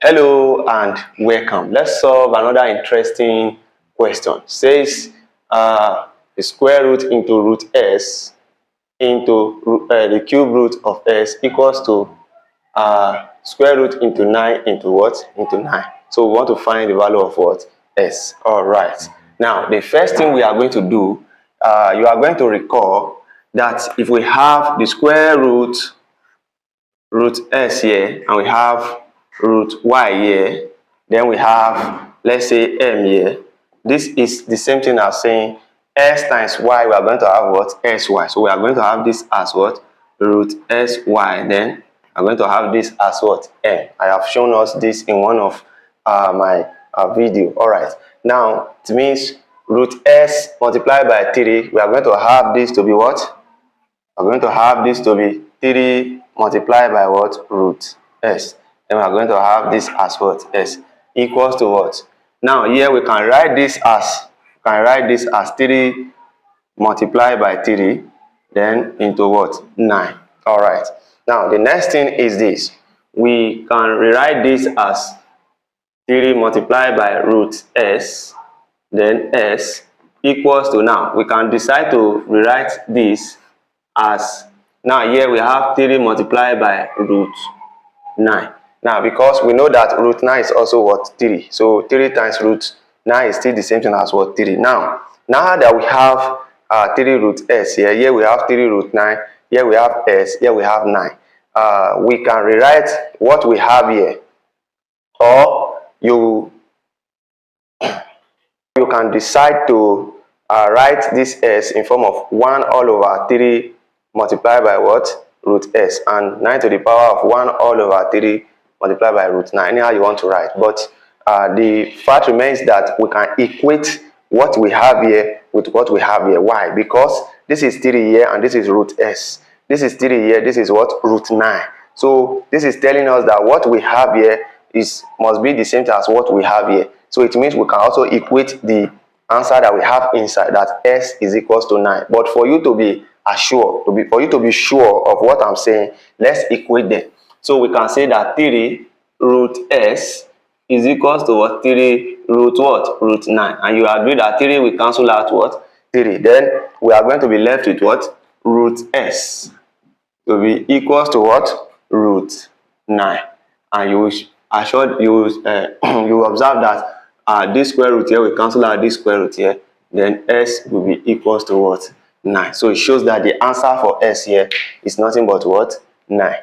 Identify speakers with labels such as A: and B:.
A: Hello and welcome. Let's solve another interesting question. Says the square root into root s into the cube root of s equals to square root into 9 into what? Into 9. So we want to find the value of what? S. All right. Now the first thing we are going to do, you are going to recall that if we have the square root s here and we have root y here, then we have, let's say, m here. This is the same thing as saying s times y. We are going to have what? Sy. So we are going to have this as what? Root sy. Then I'm going to have this as what? M. I have shown us this in one of my video. All right. Now it means root s multiplied by 3. We are going to have this to be what? We're going to have this to be 3 multiplied by what? Root s. Then we are going to have this as what? S equals to what? Now here we can write this as 3 multiplied by 3, then into what? 9. All right. Now the next thing is this. We can rewrite this as 3 multiplied by root s, then s equals to, now we can decide to rewrite this as, now here we have 3 multiplied by root 9. Now because we know that root 9 is also what? 3. So 3 times root 9 is still the same thing as what? 3. Now that we have 3 root s here we have 3 root 9, here we have s, here we have 9. We can rewrite what we have here, or you can decide to write this s in form of 1 all over 3 multiplied by what? Root s, and 9 to the power of 1 all over 3 multiplied by root 9. Anyhow you want to write, but the fact remains that we can equate what we have here with what we have here. Why? Because this is 3 here and this is root s. This is 3 here, this is what? Root 9. So this is telling us that what we have here must be the same as what we have here. So it means we can also equate the answer that we have inside, that s is equals to 9. But for you to be assured, for you to be sure of what I'm saying, let's equate them. So we can say that 3 root s is equals to what? 3 root what? Root 9. And you agree that 3 will cancel out what? 3. Then we are going to be left with what? Root s to be equals to what? Root 9. And you you observe that this square root here will cancel out this square root here. Then s will be equals to what? 9. So it shows that the answer for s here is nothing but what? 9.